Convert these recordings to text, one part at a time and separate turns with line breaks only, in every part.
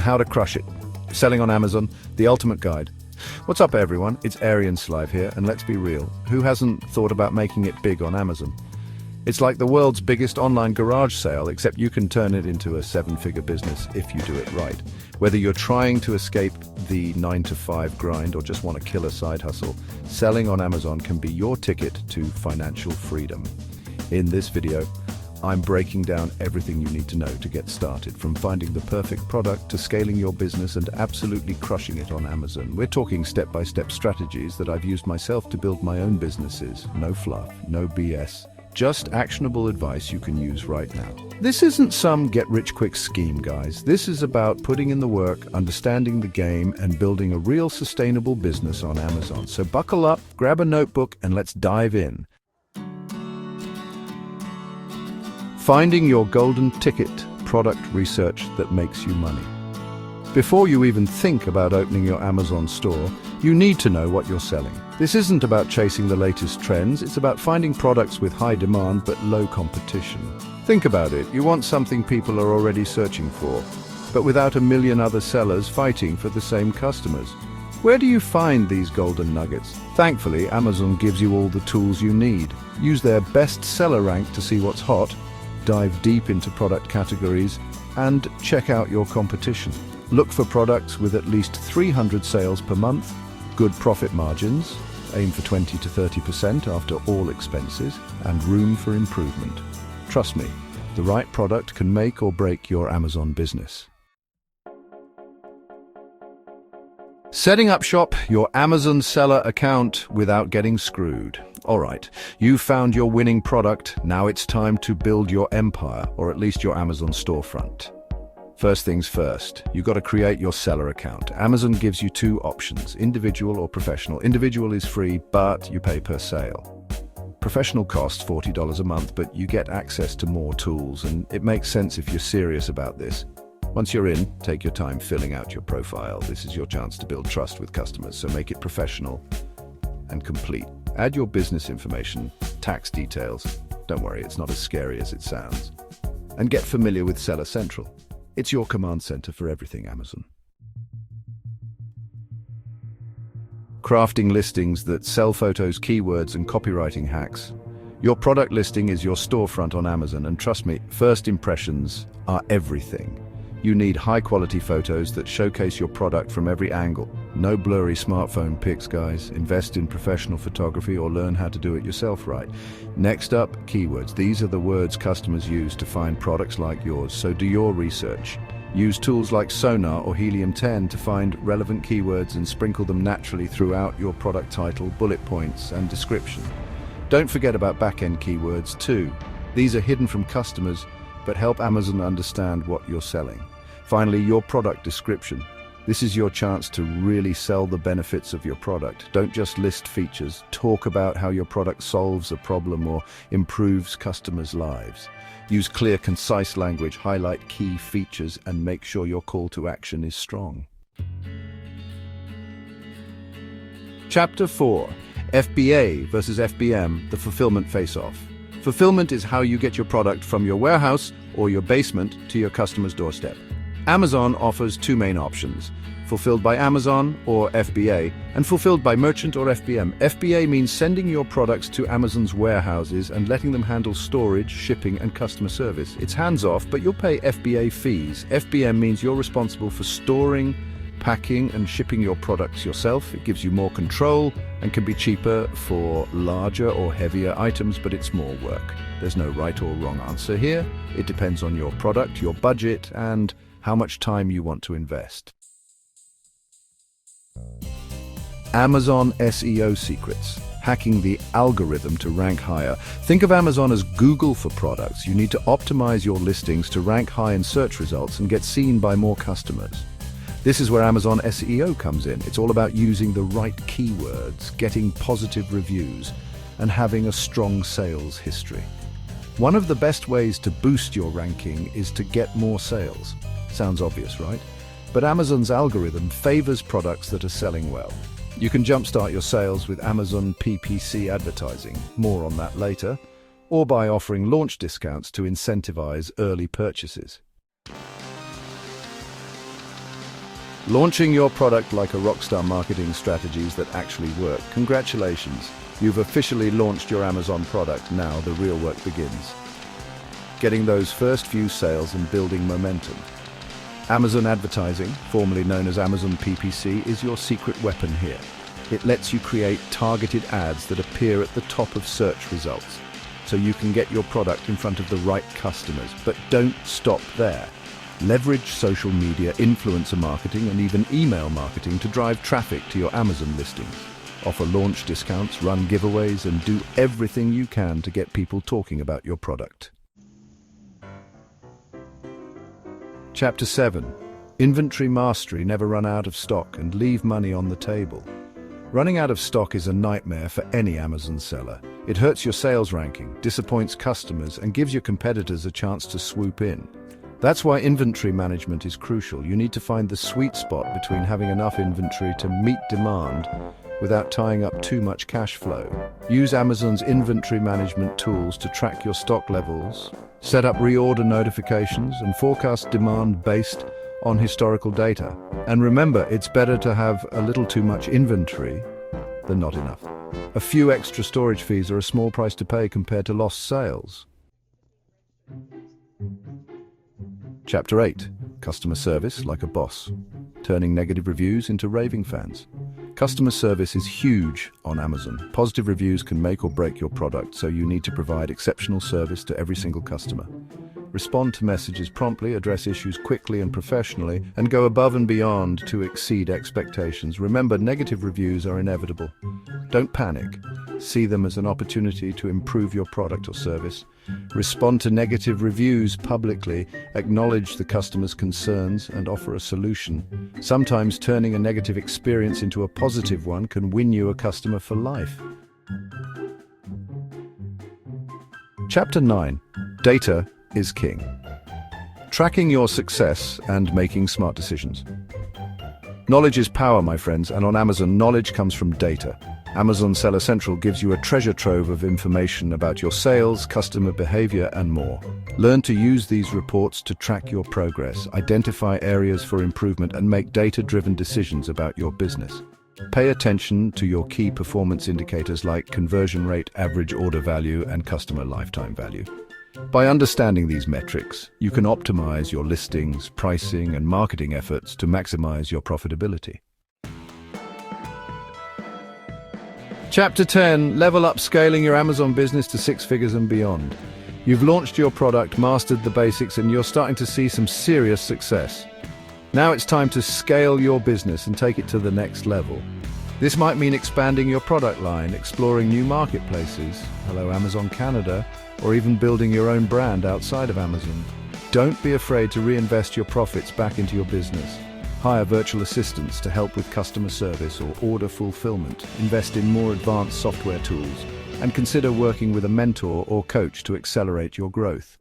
How to crush it. Selling on Amazon, the ultimate guide. What's up, everyone? It's Aryan Slive here, and let's be real. Who hasn't thought about making it big on Amazon? It's like the world's biggest online garage sale, except you can turn it into a seven-figure business if you do it right. Whether you're trying to escape the 9-to-5 grind or just want a killer side hustle, selling on Amazon can be your ticket to financial freedom. In this video, I'm breaking down everything you need to know to get started, from finding the perfect product to scaling your business and absolutely crushing it on Amazon. We're talking step-by-step strategies that I've used myself to build my own businesses. No fluff, no BS. Just actionable advice you can use right now. This isn't some get-rich-quick scheme, guys. This is about putting in the work, understanding the game, and building a real sustainable business on Amazon. So buckle up, grab a notebook, and let's dive in. Finding your golden ticket, product research that makes you money. Before you even think about opening your Amazon store, you need to know what you're selling. This isn't about chasing the latest trends, it's about finding products with high demand but low competition. Think about it, you want something people are already searching for, but without a million other sellers fighting for the same customers. Where do you find these golden nuggets? Thankfully, Amazon gives you all the tools you need. Use their best seller rank to see what's hot, dive deep into product categories, and check out your competition. Look for products with at least 300 sales per month, good profit margins, aim for 20 to 30% after all expenses, and room for improvement. Trust me, the right product can make or break your Amazon business. Setting up shop, your Amazon seller account without getting screwed. All right, you've found your winning product. Now it's time to build your empire, or at least your Amazon storefront. First things first, you've got to create your seller account. Amazon gives you two options, individual or professional. Individual is free, but you pay per sale. Professional costs $40 a month, but you get access to more tools, and it makes sense if you're serious about this. Once you're in, take your time filling out your profile. This is your chance to build trust with customers, so make it professional and complete. Add your business information, tax details. Don't worry, it's not as scary as it sounds. And get familiar with Seller Central. It's your command center for everything Amazon. Crafting listings that sell photos, keywords, and copywriting hacks. Your product listing is your storefront on Amazon, and trust me, first impressions are everything. You need high-quality photos that showcase your product from every angle. No blurry smartphone pics, guys. Invest in professional photography or learn how to do it yourself right. Next up, keywords. These are the words customers use to find products like yours, so do your research. Use tools like Sonar or Helium 10 to find relevant keywords and sprinkle them naturally throughout your product title, bullet points, and description. Don't forget about back-end keywords too. These are hidden from customers, but help Amazon understand what you're selling. Finally, your product description. This is your chance to really sell the benefits of your product. Don't just list features. Talk about how your product solves a problem or improves customers' lives. Use clear, concise language, highlight key features, and make sure your call to action is strong. Chapter 4. FBA versus FBM, the fulfillment face-off. Fulfillment is how you get your product from your warehouse or your basement to your customer's doorstep. Amazon offers two main options, fulfilled by Amazon or FBA, and fulfilled by merchant or FBM. FBA means sending your products to Amazon's warehouses and letting them handle storage, shipping, and customer service. It's hands-off, but you'll pay FBA fees. FBM means you're responsible for storing, packing, and shipping your products yourself. It gives you more control and can be cheaper for larger or heavier items, but it's more work. There's no right or wrong answer here. It depends on your product, your budget, and how much time you want to invest. Amazon SEO secrets. Hacking the algorithm to rank higher. Think of Amazon as Google for products. You need to optimize your listings to rank high in search results and get seen by more customers. This is where Amazon SEO comes in. It's all about using the right keywords, getting positive reviews, and having a strong sales history. One of the best ways to boost your ranking is to get more sales. Sounds obvious, right? But Amazon's algorithm favors products that are selling well. You can jumpstart your sales with Amazon PPC advertising, more on that later, or by offering launch discounts to incentivize early purchases. Launching your product like a rockstar marketing strategies that actually work. Congratulations, you've officially launched your Amazon product. Now the real work begins. Getting those first few sales and building momentum. Amazon advertising, formerly known as Amazon PPC, is your secret weapon here. It lets you create targeted ads that appear at the top of search results, so you can get your product in front of the right customers. But don't stop there. Leverage social media, influencer marketing, and even email marketing to drive traffic to your Amazon listings. Offer launch discounts, run giveaways, and do everything you can to get people talking about your product. Chapter 7. Inventory mastery. Never run out of stock and leave money on the table. Running out of stock is a nightmare for any Amazon seller. It hurts your sales ranking, disappoints customers, and gives your competitors a chance to swoop in. That's why inventory management is crucial. You need to find the sweet spot between having enough inventory to meet demand without tying up too much cash flow. Use Amazon's inventory management tools to track your stock levels, set up reorder notifications, and forecast demand based on historical data. And remember, it's better to have a little too much inventory than not enough. A few extra storage fees are a small price to pay compared to lost sales. Chapter 8. Customer service like a boss. Turning negative reviews into raving fans. Customer service is huge on Amazon. Positive reviews can make or break your product, so you need to provide exceptional service to every single customer. Respond to messages promptly, address issues quickly and professionally, and go above and beyond to exceed expectations. Remember, negative reviews are inevitable. Don't panic. See them as an opportunity to improve your product or service. Respond to negative reviews publicly, acknowledge the customer's concerns, and offer a solution. Sometimes turning a negative experience into a positive one can win you a customer for life. Chapter 9. Data is king. Tracking your success and making smart decisions. Knowledge is power, my friends, and on Amazon, knowledge comes from data. Amazon Seller Central gives you a treasure trove of information about your sales, customer behavior, and more. Learn to use these reports to track your progress, identify areas for improvement, and make data-driven decisions about your business. Pay attention to your key performance indicators like conversion rate, average order value, and customer lifetime value. By understanding these metrics, you can optimize your listings, pricing, and marketing efforts to maximize your profitability. Chapter 10. Level up scaling your Amazon business to 6 figures and beyond. You've launched your product, mastered the basics, and you're starting to see some serious success. Now it's time to scale your business and take it to the next level. This might mean expanding your product line, exploring new marketplaces, hello Amazon Canada, or even building your own brand outside of Amazon. Don't be afraid to reinvest your profits back into your business. Hire virtual assistants to help with customer service or order fulfillment. Invest in more advanced software tools, and consider working with a mentor or coach to accelerate your growth.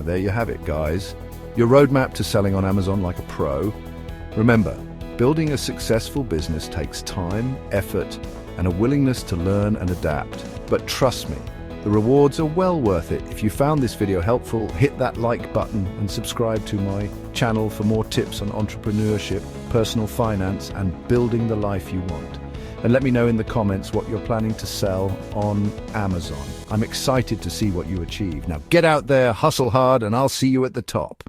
There you have it, guys. Your roadmap to selling on Amazon like a pro. Remember, building a successful business takes time, effort, and a willingness to learn and adapt. But trust me, the rewards are well worth it. If you found this video helpful, hit that like button and subscribe to my channel for more tips on entrepreneurship, personal finance, and building the life you want. And let me know in the comments what you're planning to sell on Amazon. I'm excited to see what you achieve. Now get out there, hustle hard, and I'll see you at the top.